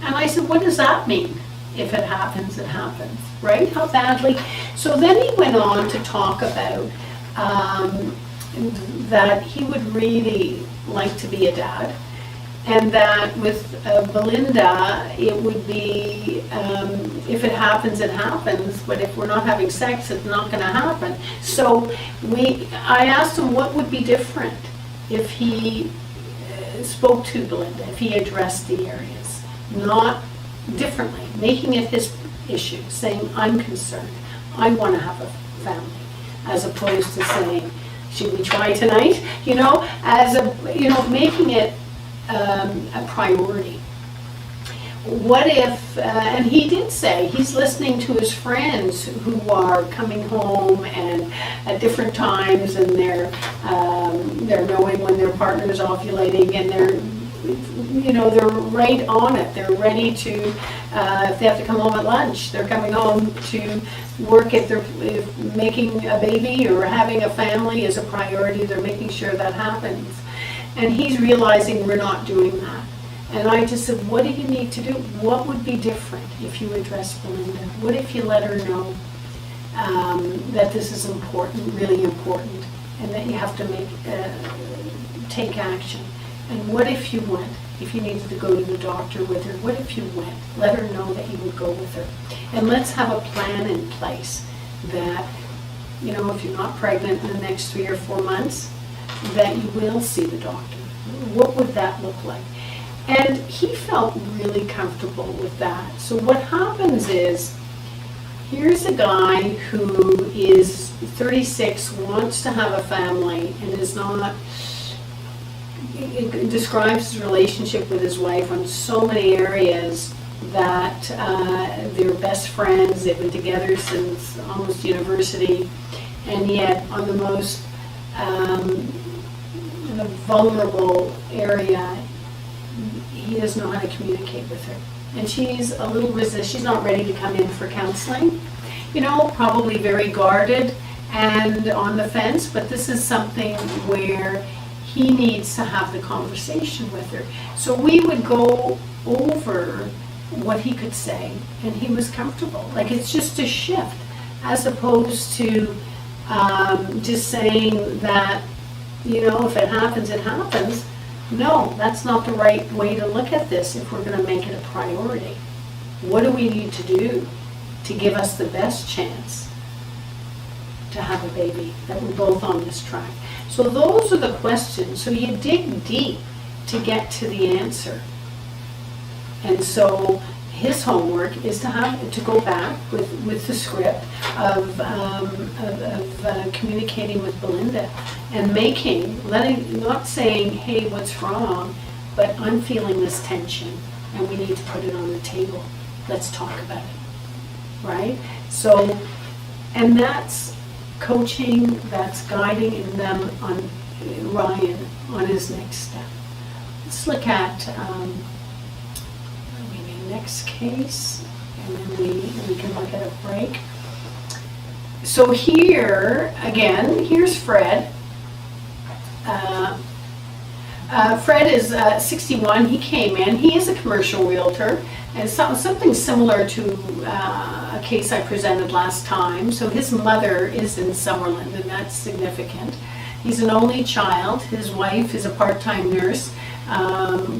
And I said, what does that mean? If it happens, it happens, right? How badly? So then he went on to talk about that he would really like to be a dad. And that with Belinda, it would be, if it happens, it happens, but if we're not having sex, it's not going to happen. So I asked him what would be different if he spoke to Belinda, if he addressed the areas, not differently, making it his issue, saying, I'm concerned, I want to have a family, as opposed to saying, should we try tonight? Making it a priority. What if, and he did say he's listening to his friends who are coming home and at different times, and they're knowing when their partner's ovulating, and they're right on it. They're ready to, if they have to come home at lunch, they're coming home to work. If making a baby or having a family is a priority, they're making sure that happens. And he's realizing we're not doing that. And I just said, what do you need to do? What would be different if you addressed Belinda? What if you let her know that this is important, really important, and that you have to take action? And what if you went? If you needed to go to the doctor with her, what if you went? Let her know that you would go with her. And let's have a plan in place that, if you're not pregnant in the next 3 or 4 months, that you will see the doctor. What would that look like? And he felt really comfortable with that. So what happens is, here's a guy who is 36, wants to have a family, and is not, it describes his relationship with his wife on so many areas that they're best friends, they've been together since almost university, and yet on the most vulnerable area, he doesn't know how to communicate with her. And she's a little she's not ready to come in for counseling, probably very guarded and on the fence, but this is something where he needs to have the conversation with her. So we would go over what he could say, and he was comfortable. Like, it's just a shift, as opposed to just saying that, if it happens, it happens. No, that's not the right way to look at this if we're going to make it a priority. What do we need to do to give us the best chance to have a baby, that we're both on this track? So those are the questions. So you dig deep to get to the answer. And so his homework is to go back with the script of communicating with Belinda and not saying, hey, what's wrong, but I'm feeling this tension and we need to put it on the table. Let's talk about it, right? So, and that's coaching, that's guiding them on Ryan on his next step. Let's look at maybe next case, and then we can look at a break. So here, again, here's Fred. Fred is 61. He came in. He is a commercial realtor, and something similar to a case I presented last time. So his mother is in Summerland, and that's significant. He's an only child. His wife is a part-time nurse,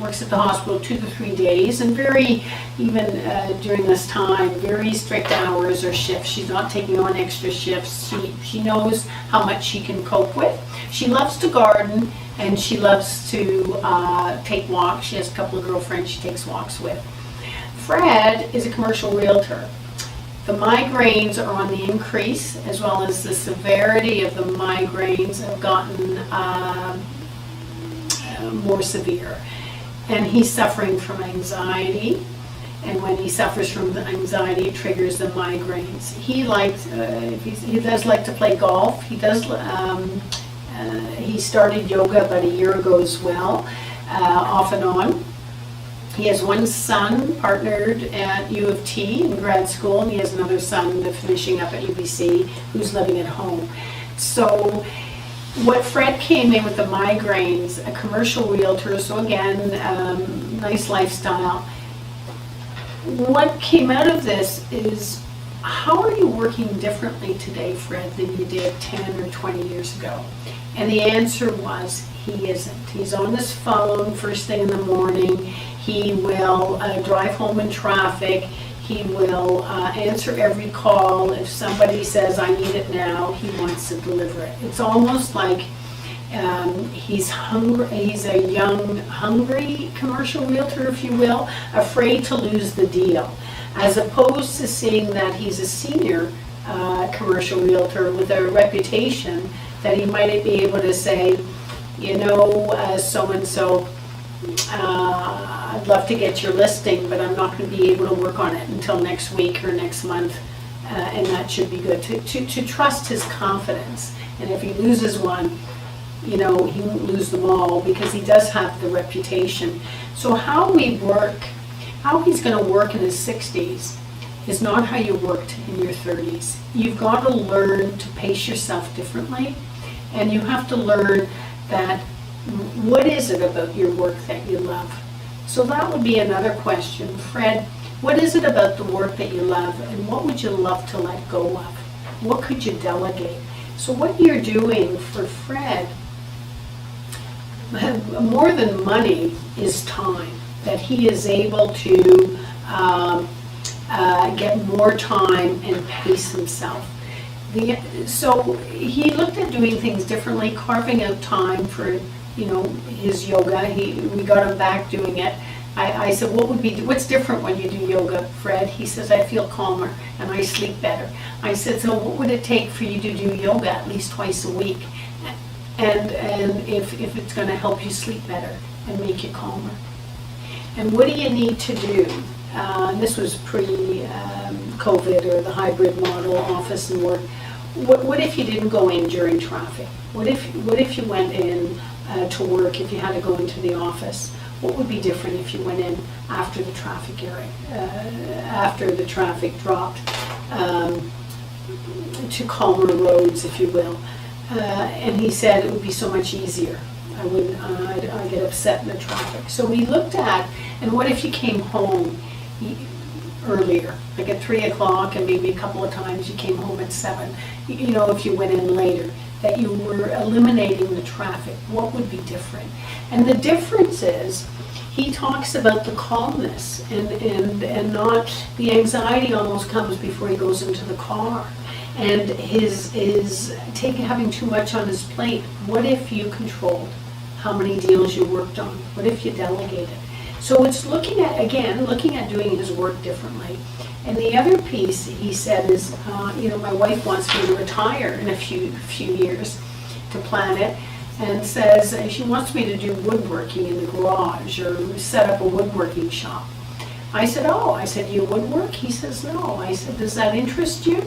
works at the hospital 2 to 3 days, and very, even during this time, very strict hours or shifts. She's not taking on extra shifts. She knows how much she can cope with. She loves to garden, and she loves to take walks. She has a couple of girlfriends she takes walks with. Fred is a commercial realtor. The migraines are on the increase, as well as the severity of the migraines have gotten more severe. And he's suffering from anxiety, and when he suffers from the anxiety, it triggers the migraines. He likes, he does like to play golf. He does. He started yoga about a year ago as well, off and on. He has one son partnered at U of T in grad school, and he has another son finishing up at UBC who's living at home. So what Fred came in with the migraines, a commercial realtor, so again, nice lifestyle. What came out of this is, how are you working differently today, Fred, than you did 10 or 20 years ago? And the answer was, he isn't. He's on his phone first thing in the morning. He will drive home in traffic. He will answer every call. If somebody says, I need it now, he wants to deliver it. It's almost like he's hungry. He's a young, hungry commercial realtor, if you will, afraid to lose the deal, as opposed to seeing that he's a senior commercial realtor with a reputation that he might be able to say, you know, so-and-so, I'd love to get your listing, but I'm not going to be able to work on it until next week or next month, and that should be good. To trust his confidence, and if he loses one, you know, he won't lose them all, because he does have the reputation. So how we work, how he's going to work in his 60s is not how you worked in your 30s. You've got to learn to pace yourself differently, and you have to learn that what is it about your work that you love? So that would be another question. Fred, what is it about the work that you love, and what would you love to let go of? What could you delegate? So what you're doing for Fred, more than money, is time. That he is able to get more time and pace himself. So he looked at doing things differently, carving out time for, you know, his yoga. We got him back doing it. I said, what's different when you do yoga, Fred? He says, I feel calmer and I sleep better. I said, so what would it take for you to do yoga at least twice a week? And if it's going to help you sleep better and make you calmer. And what do you need to do? This was pre-COVID or the hybrid model, office and work. What if you didn't go in during traffic? What if you went in to work, if you had to go into the office? What would be different if you went in after the traffic after the traffic dropped, to calmer roads, if you will? And he said it would be so much easier. I'd get upset in the traffic. So we looked at, and what if you came home earlier, like at 3 o'clock, and maybe a couple of times you came home at 7, you know, if you went in later, that you were eliminating the traffic, what would be different? And the difference is, he talks about the calmness and not, the anxiety almost comes before he goes into the car. And having too much on his plate. What if you controlled how many deals you worked on? What if you delegated? So it's looking at doing his work differently. And the other piece he said is, my wife wants me to retire in a few years, to plan it, and says she wants me to do woodworking in the garage or set up a woodworking shop. I said, you woodwork? He says, no. I said, does that interest you?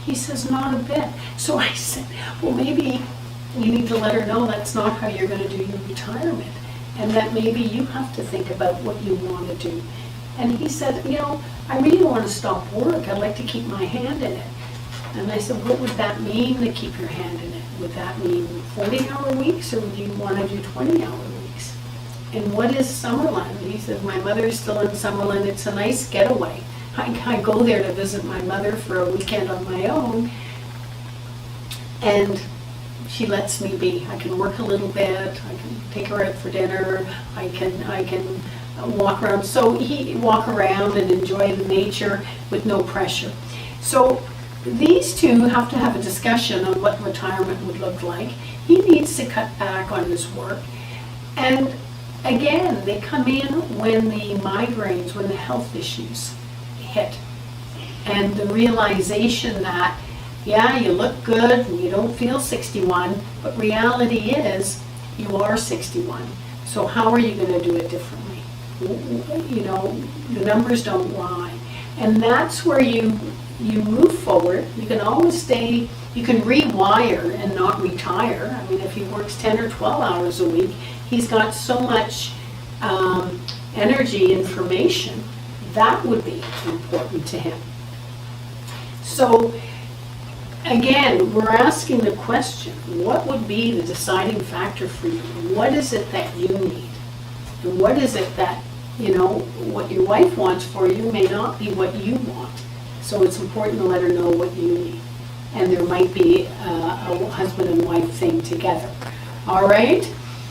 He says, not a bit. So I said, well, maybe you need to let her know that's not how you're going to do your retirement, and that maybe you have to think about what you want to do. And he said, I really want to stop work. I'd like to keep my hand in it. And I said, what would that mean to keep your hand in it? Would that mean 40-hour weeks, or would you want to do 20-hour weeks? And what is Summerland? He said, my mother is still in Summerland. It's a nice getaway. I go there to visit my mother for a weekend on my own, and she lets me be. I can work a little bit, I can take her out for dinner, I can walk around. So he walk around and enjoy the nature with no pressure. So these two have to have a discussion on what retirement would look like. He needs to cut back on his work. And again, they come in when the migraines, when the health issues hit. And the realization that, yeah, you look good and you don't feel 61, but reality is you are 61. So how are you going to do it differently? You know, the numbers don't lie. And that's where you move forward. You can always stay, you can rewire and not retire. I mean, if he works 10 or 12 hours a week, he's got so much energy, information, that would be important to him. So again, we're asking the question, what would be the deciding factor for you? What is it that you need? And what is it that, you know, what your wife wants for you may not be what you want. So it's important to let her know what you need. And there might be a husband and wife thing together. All right?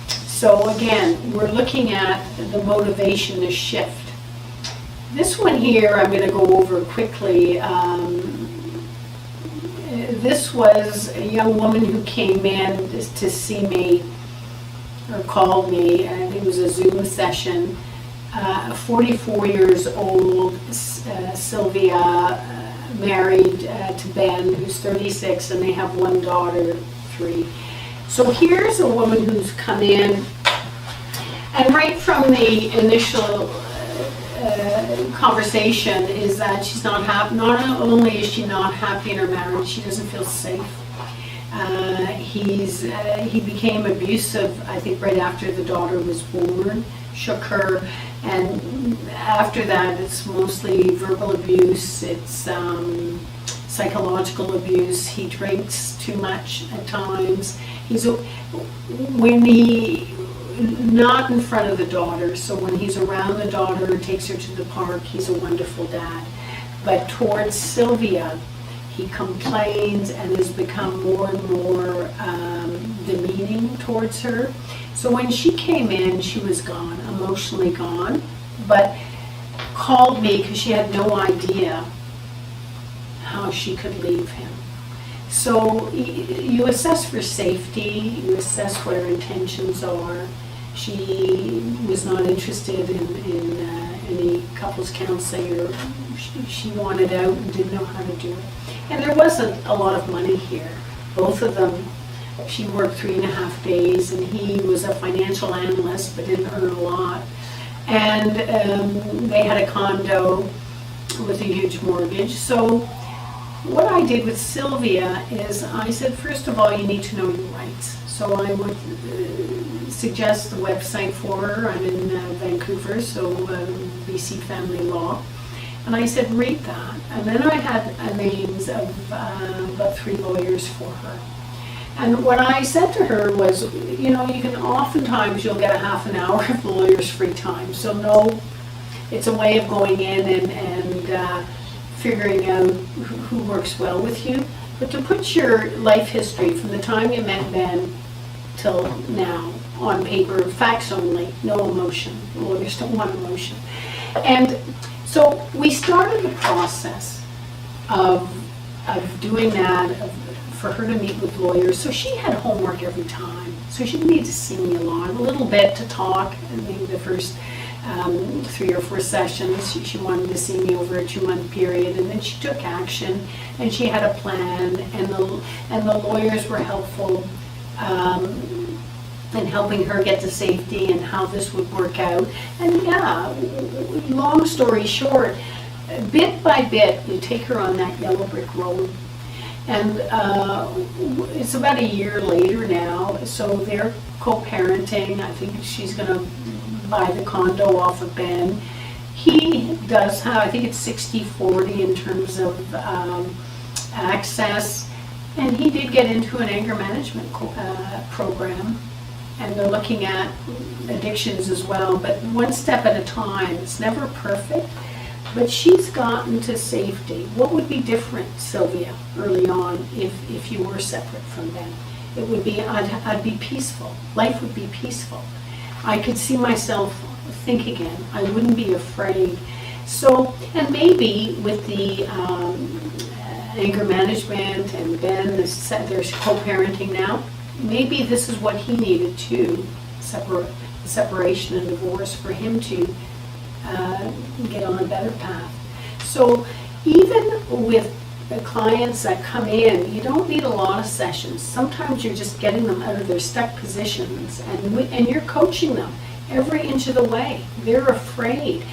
So again, we're looking at the motivation to shift. This one here I'm going to go over quickly. This was a young woman who came in to see me, or called me, and I think it was a Zoom session. 44 years old, Sylvia, married to Ben, who's 36, and they have one daughter, 3. So here's a woman who's come in, and right from the initial conversation is that she's not happy. Not only is she not happy in her marriage, she doesn't feel safe. He became abusive, I think, right after the daughter was born, shook her, and after that it's mostly verbal abuse, it's psychological abuse. He drinks too much at times. Not in front of the daughter, so when he's around the daughter, takes her to the park, he's a wonderful dad. But towards Sylvia, he complains and has become more and more demeaning towards her. So when she came in, she was gone, emotionally gone, but called me because she had no idea how she could leave him. So you assess for safety, you assess what her intentions are. She was not interested in any couples counseling, or she wanted out and didn't know how to do it. And there wasn't a lot of money here. Both of them, she worked 3.5 days, and he was a financial analyst but didn't earn a lot. And they had a condo with a huge mortgage. So what I did with Sylvia is I said, first of all, you need to know your rights. So I would suggest the website for her. I'm in Vancouver, so BC Family Law. And I said, read that. And then I had names of about 3 lawyers for her. And what I said to her was, you know, you can oftentimes, you'll get a half an hour of the lawyer's free time. So no, it's a way of going in and figuring out who works well with you. But to put your life history from the time you met Ben till now on paper, facts only, no emotion. Lawyers don't want emotion. And so we started the process of doing that, for her to meet with lawyers. So she had homework every time. So she didn't need to see me a little bit to talk. I think the first 3 or 4 sessions, she wanted to see me over a 2-month period, and then she took action, and she had a plan, and the lawyers were helpful in helping her get to safety and how this would work out. And yeah, long story short, bit by bit, you take her on that yellow brick road. And it's about a year later now, so they're co-parenting. I think she's going to buy the condo off of Ben. He does have, I think it's 60-40 in terms of access, and he did get into an anger management program, and they're looking at addictions as well, but one step at a time. It's never perfect, but she's gotten to safety. What would be different, Sylvia, early on if you were separate from Ben? It would be, I'd be peaceful. Life would be peaceful. I could see myself think again. I wouldn't be afraid. So, and maybe with the anger management and Ben, there's co-parenting now, maybe this is what he needed too, separation and divorce, for him to get on a better path. So even with the clients that come in, you don't need a lot of sessions. Sometimes you're just getting them out of their stuck positions, and you're coaching them every inch of the way. They're afraid.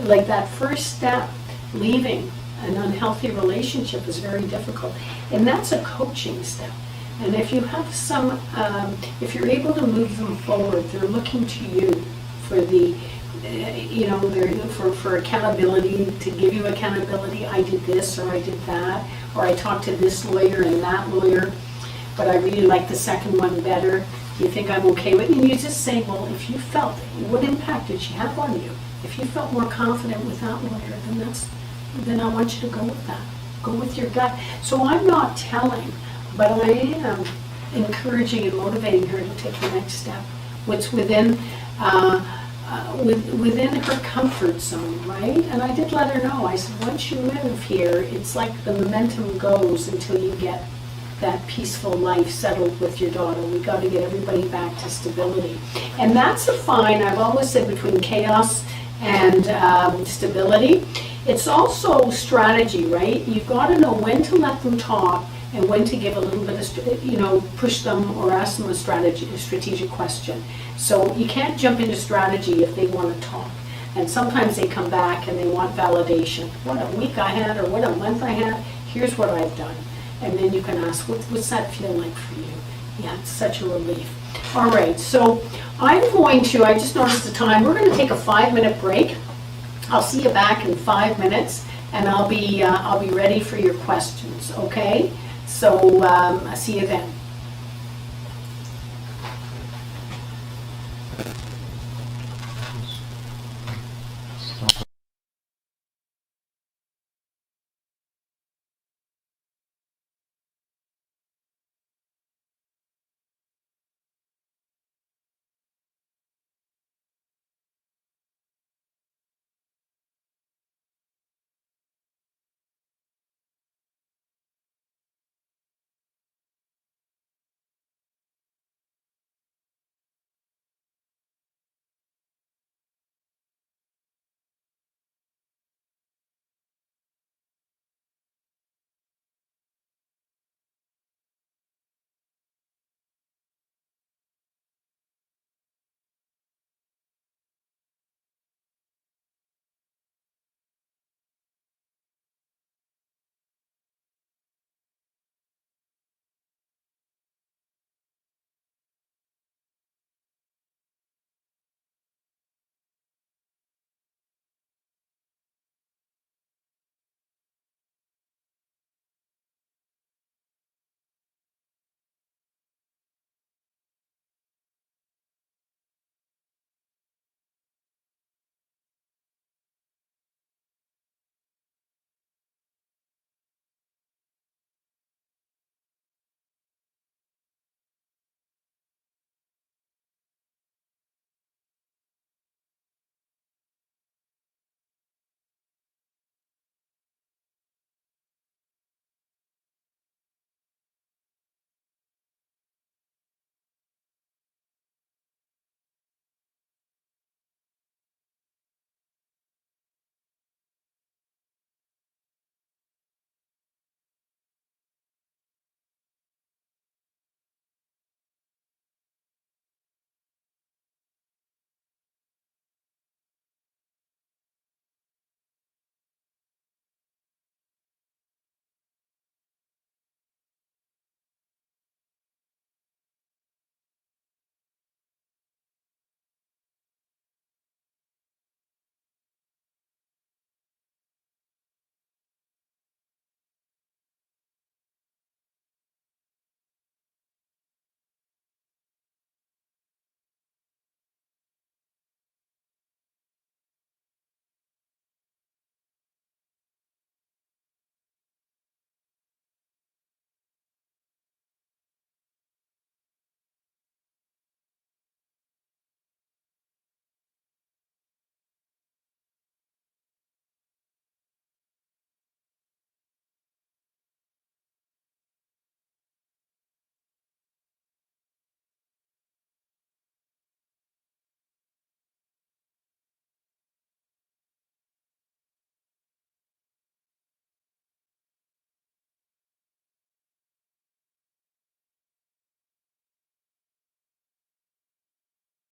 Like that first step, leaving an unhealthy relationship, is very difficult. And that's a coaching step. And if you have some, if you're able to move them forward, they're looking to you for the, for accountability, to give you accountability. I did this, or I did that, or I talked to this lawyer and that lawyer, but I really like the second one better. Do you think I'm okay with it? And you just say, well, if you felt, what impact did she have on you? If you felt more confident with that lawyer, then I want you to go with that. Go with your gut. So I'm not telling, but I am encouraging and motivating her to take the next step. What's within within her comfort zone, right? And I did let her know. I said, once you move here, it's like the momentum goes until you get that peaceful life settled with your daughter. We got to get everybody back to stability, and that's a fine. I've always said between chaos and stability. It's also strategy, right? You've got to know when to let them talk and when to give a little bit of, push them or ask them a strategic question. So you can't jump into strategy if they want to talk. And sometimes they come back and they want validation. What a week I had, or what a month I had, here's what I've done. And then you can ask, what's that feel like for you? Yeah, it's such a relief. All right, so I just noticed the time. We're going to take a 5-minute break. I'll see you back in 5 minutes, and I'll be ready for your questions, okay? So I'll see you then.